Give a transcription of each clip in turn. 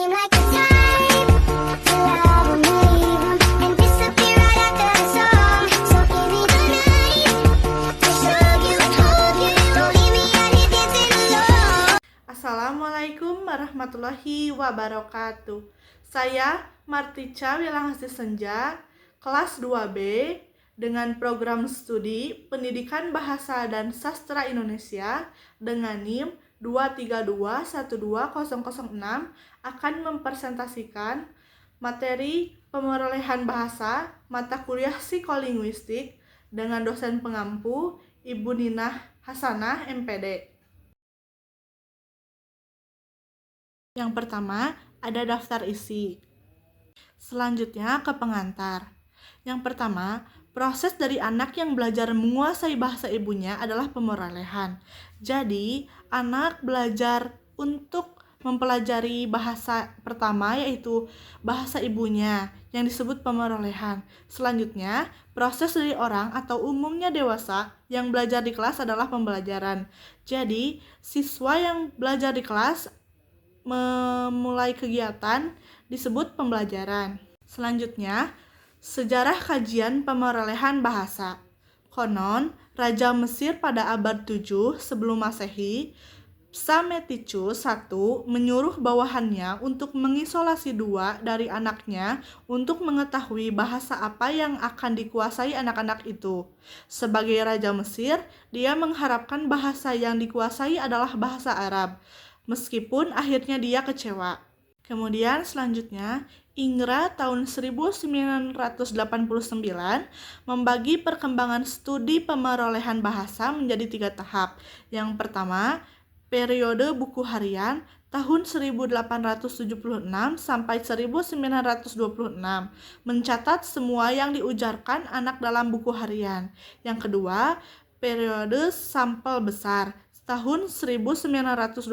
seem like the type to love 'em, leave 'em, and disappear right after the song. So give me the night to show you, hold you, don't leave me out here dancing alone. Assalamualaikum warahmatullahi wabarakatuh. Saya Martica Wilangasih Senja, kelas 2B, dengan program studi Pendidikan Bahasa dan Sastra Indonesia dengan NIM 232120006 akan mempresentasikan materi pemerolehan bahasa mata kuliah psikolinguistik dengan dosen pengampu Ibu Ninah Hasanah, MPD. Yang pertama, ada daftar isi. Selanjutnya ke pengantar. Yang pertama, proses dari anak yang belajar menguasai bahasa ibunya adalah pemerolehan. Jadi, anak belajar untuk mempelajari bahasa pertama yaitu bahasa ibunya yang disebut pemerolehan. Selanjutnya, proses dari orang atau umumnya dewasa yang belajar di kelas adalah pembelajaran. Jadi, siswa yang belajar di kelas memulai kegiatan disebut pembelajaran. Selanjutnya, sejarah kajian pemerolehan bahasa. Konon, Raja Mesir pada abad 7 sebelum Masehi, Psammetichus I menyuruh bawahannya untuk mengisolasi 2 dari anaknya untuk mengetahui bahasa apa yang akan dikuasai anak-anak itu. Sebagai Raja Mesir, dia mengharapkan bahasa yang dikuasai adalah bahasa Arab, meskipun akhirnya dia kecewa. Kemudian selanjutnya, Ingra tahun 1989 membagi perkembangan studi pemerolehan bahasa menjadi 3 tahap. Yang pertama, periode buku harian tahun 1876 sampai 1926, mencatat semua yang diujarkan anak dalam buku harian. Yang kedua, periode sampel besar tahun 1926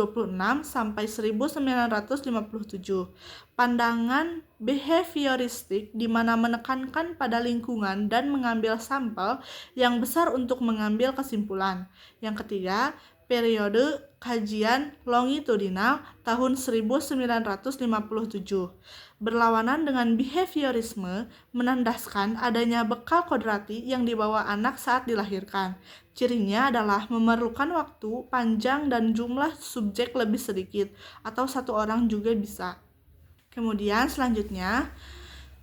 sampai 1957. Pandangan behavioristik di mana menekankan pada lingkungan dan mengambil sampel yang besar untuk mengambil kesimpulan. Yang ketiga, periode kajian longitudinal tahun 1957. Berlawanan dengan behaviorisme menandaskan adanya bekal kodrati yang dibawa anak saat dilahirkan. Cirinya adalah memerlukan waktu panjang dan jumlah subjek lebih sedikit, atau 1 orang juga bisa. Kemudian selanjutnya,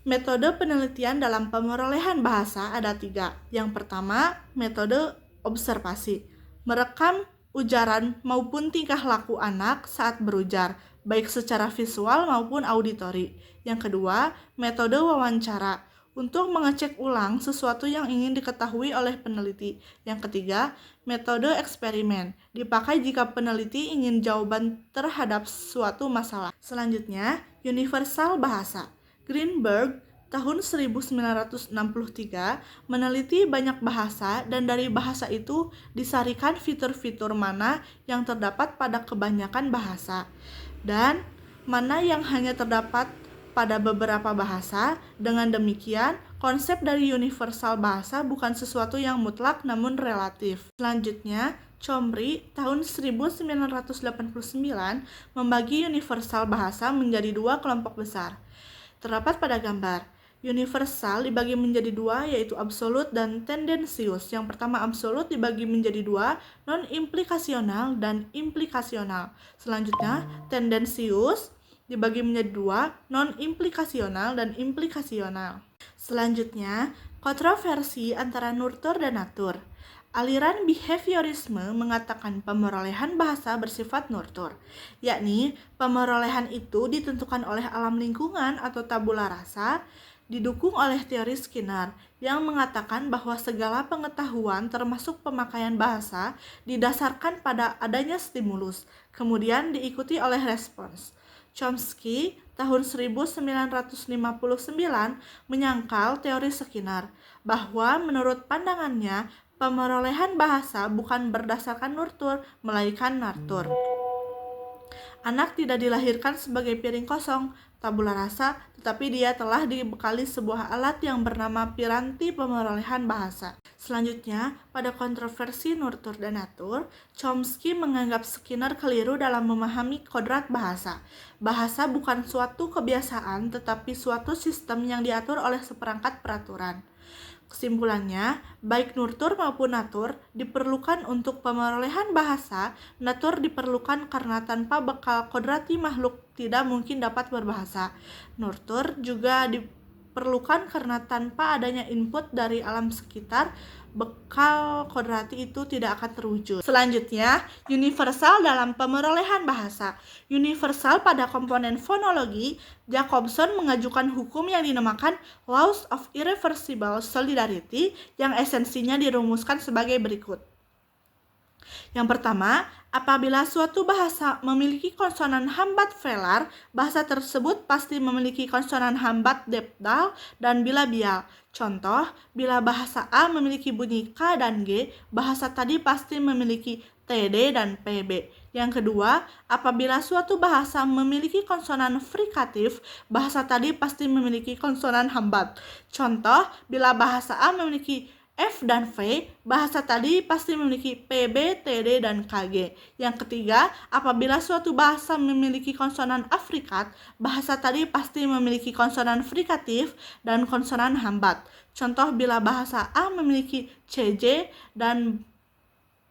metode penelitian dalam pemerolehan bahasa ada 3. Yang pertama, metode observasi. Merekam ujaran maupun tingkah laku anak saat berujar, baik secara visual maupun auditori. Yang kedua, metode wawancara, untuk mengecek ulang sesuatu yang ingin diketahui oleh peneliti. Yang ketiga, metode eksperimen, dipakai jika peneliti ingin jawaban terhadap suatu masalah. Selanjutnya, universal bahasa. Greenberg tahun 1963 meneliti banyak bahasa dan dari bahasa itu disarikan fitur-fitur mana yang terdapat pada kebanyakan bahasa dan mana yang hanya terdapat pada beberapa bahasa. Dengan demikian, konsep dari universal bahasa bukan sesuatu yang mutlak namun relatif. Selanjutnya, Chomry tahun 1989 membagi universal bahasa menjadi 2 kelompok besar. Terdapat pada gambar. Universal dibagi menjadi 2, yaitu absolut dan tendensius. Yang pertama, absolut dibagi menjadi 2, non-implikasional dan implikasional. Selanjutnya, tendensius dibagi menjadi 2, non-implikasional dan implikasional. Selanjutnya, kontroversi antara nurtur dan natur. Aliran behaviorisme mengatakan pemerolehan bahasa bersifat nurtur, yakni pemerolehan itu ditentukan oleh alam lingkungan atau tabula rasa, didukung oleh teori Skinner yang mengatakan bahwa segala pengetahuan termasuk pemakaian bahasa didasarkan pada adanya stimulus, kemudian diikuti oleh respons. Chomsky tahun 1959 menyangkal teori Skinner bahwa menurut pandangannya pemerolehan bahasa bukan berdasarkan nurtur melainkan natur. Anak tidak dilahirkan sebagai piring kosong, tabula rasa, tetapi dia telah dibekali sebuah alat yang bernama piranti pemerolehan bahasa. Selanjutnya, pada kontroversi nurtur dan natur, Chomsky menganggap Skinner keliru dalam memahami kodrat bahasa. Bahasa bukan suatu kebiasaan, tetapi suatu sistem yang diatur oleh seperangkat peraturan. Kesimpulannya, baik nurtur maupun natur diperlukan untuk pemerolehan bahasa. Natur diperlukan karena tanpa bekal kodrati makhluk tidak mungkin dapat berbahasa. Nurtur juga diperlukan karena tanpa adanya input dari alam sekitar, bekal kodrati itu tidak akan terwujud. Selanjutnya, universal dalam pemerolehan bahasa. Universal pada komponen fonologi, Jacobson mengajukan hukum yang dinamakan Laws of Irreversible Solidarity yang esensinya dirumuskan sebagai berikut. Yang pertama, apabila suatu bahasa memiliki konsonan hambat velar, bahasa tersebut pasti memiliki konsonan hambat deptal dan bilabial. Contoh, bila bahasa A memiliki bunyi K dan G, bahasa tadi pasti memiliki TD dan PB. Yang kedua, apabila suatu bahasa memiliki konsonan frikatif, bahasa tadi pasti memiliki konsonan hambat. Contoh, bila bahasa A memiliki F dan V, bahasa tadi pasti memiliki PB, TD, dan KG. Yang ketiga, apabila suatu bahasa memiliki konsonan afrikat, bahasa tadi pasti memiliki konsonan frikatif dan konsonan hambat. Contoh, bila bahasa A memiliki CJ dan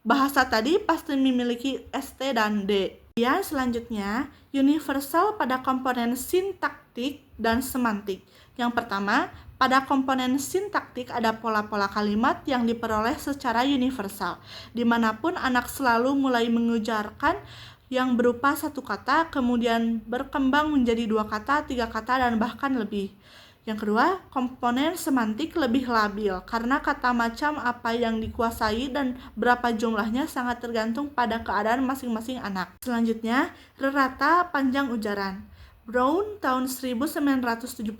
bahasa tadi pasti memiliki ST dan D. Kemudian selanjutnya, universal pada komponen sintaktik dan semantik. Yang pertama, pada komponen sintaktik ada pola-pola kalimat yang diperoleh secara universal. Dimanapun anak selalu mulai mengujarkan yang berupa satu kata, kemudian berkembang menjadi 2 kata, 3 kata, dan bahkan lebih. Yang kedua, komponen semantik lebih labil karena kata macam apa yang dikuasai dan berapa jumlahnya sangat tergantung pada keadaan masing-masing anak. Selanjutnya, rerata panjang ujaran. Brown tahun 1973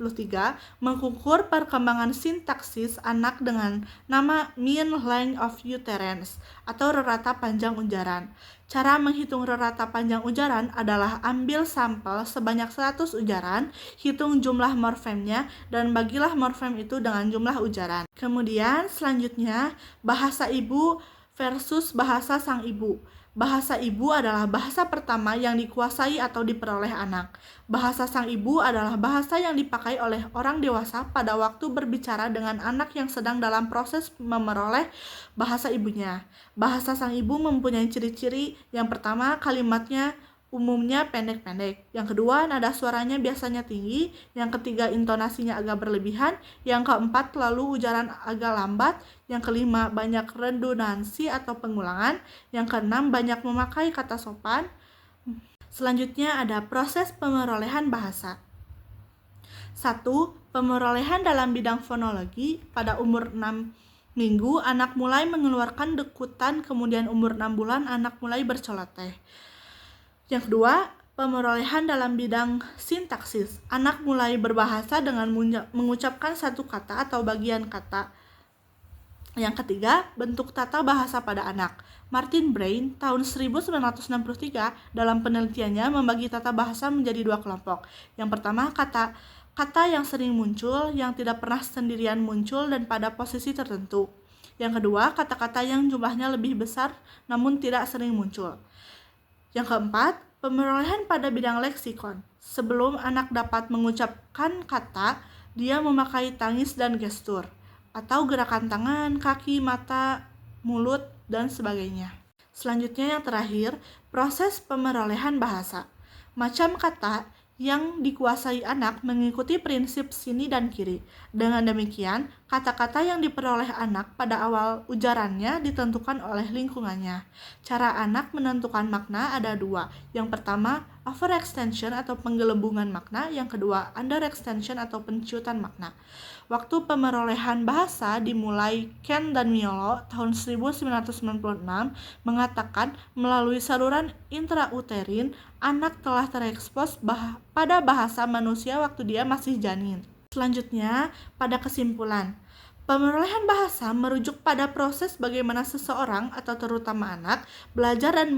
mengukur perkembangan sintaksis anak dengan nama mean length of utterance atau rerata panjang ujaran. Cara menghitung rerata panjang ujaran adalah ambil sampel sebanyak 100 ujaran, hitung jumlah morfemnya, dan bagilah morfem itu dengan jumlah ujaran. Kemudian selanjutnya, bahasa ibu versus bahasa sang ibu. Bahasa ibu adalah bahasa pertama yang dikuasai atau diperoleh anak. Bahasa sang ibu adalah bahasa yang dipakai oleh orang dewasa pada waktu berbicara dengan anak yang sedang dalam proses memeroleh bahasa ibunya. Bahasa sang ibu mempunyai ciri-ciri. Yang pertama, kalimatnya umumnya pendek-pendek. Yang kedua, nada suaranya biasanya tinggi. Yang ketiga, intonasinya agak berlebihan. Yang keempat, lalu ujaran agak lambat. Yang kelima, banyak redundansi atau pengulangan. Yang keenam, banyak memakai kata sopan. Selanjutnya ada proses pemerolehan bahasa. 1. Pemerolehan dalam bidang fonologi. Pada umur 6 minggu, anak mulai mengeluarkan dekutan, kemudian umur 6 bulan, anak mulai berceloteh. Yang kedua, pemerolehan dalam bidang sintaksis. Anak mulai berbahasa dengan mengucapkan satu kata atau bagian kata. Yang ketiga, bentuk tata bahasa pada anak. Martin Brain tahun 1963 dalam penelitiannya membagi tata bahasa menjadi 2 kelompok. Yang pertama, kata yang sering muncul, yang tidak pernah sendirian muncul dan pada posisi tertentu. Yang kedua, kata-kata yang jumlahnya lebih besar namun tidak sering muncul. Yang keempat, pemerolehan pada bidang leksikon. Sebelum anak dapat mengucapkan kata, dia memakai tangis dan gestur, atau gerakan tangan, kaki, mata, mulut, dan sebagainya. Selanjutnya yang terakhir, proses pemerolehan bahasa. Macam kata yang dikuasai anak mengikuti prinsip sini dan kiri. Dengan demikian, kata-kata yang diperoleh anak pada awal ujarannya ditentukan oleh lingkungannya. Cara anak menentukan makna ada 2. Yang pertama, overextension atau penggelembungan makna. Yang kedua, underextension atau penciutan makna. Waktu pemerolehan bahasa dimulai, Ken dan Miolo tahun 1996 mengatakan melalui saluran intrauterin anak telah terekspos pada bahasa manusia waktu dia masih janin. Selanjutnya, pada kesimpulan, Pemerolehan bahasa merujuk pada proses bagaimana seseorang atau terutama anak belajar dan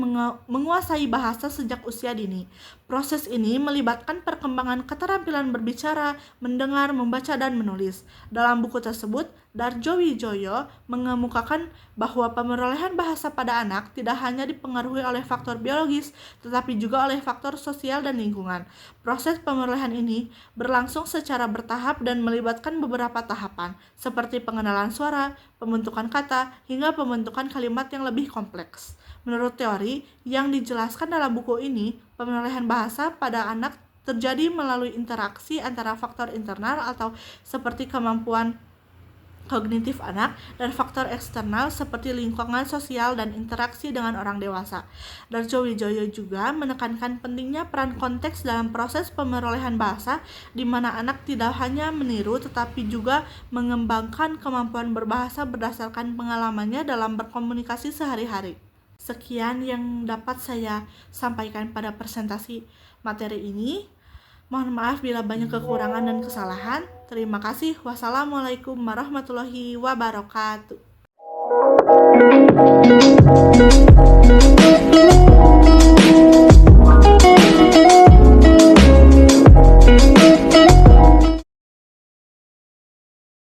menguasai bahasa sejak usia dini. Proses ini melibatkan perkembangan keterampilan berbicara, mendengar, membaca, dan menulis. Dalam buku tersebut, Darjo Wijoyo mengemukakan bahwa pemerolehan bahasa pada anak tidak hanya dipengaruhi oleh faktor biologis, tetapi juga oleh faktor sosial dan lingkungan. Proses pemerolehan ini berlangsung secara bertahap dan melibatkan beberapa tahapan, seperti pengenalan suara, pembentukan kata, hingga pembentukan kalimat yang lebih kompleks. Menurut teori yang dijelaskan dalam buku ini, pemerolehan bahasa pada anak terjadi melalui interaksi antara faktor internal atau seperti kemampuan kognitif anak dan faktor eksternal seperti lingkungan sosial dan interaksi dengan orang dewasa. Darjo Wijoyo juga menekankan pentingnya peran konteks dalam proses pemerolehan bahasa, di mana anak tidak hanya meniru tetapi juga mengembangkan kemampuan berbahasa berdasarkan pengalamannya dalam berkomunikasi sehari-hari. Sekian yang dapat saya sampaikan pada presentasi materi ini. Mohon maaf bila banyak kekurangan dan kesalahan. Terima kasih. Wassalamualaikum warahmatullahi wabarakatuh.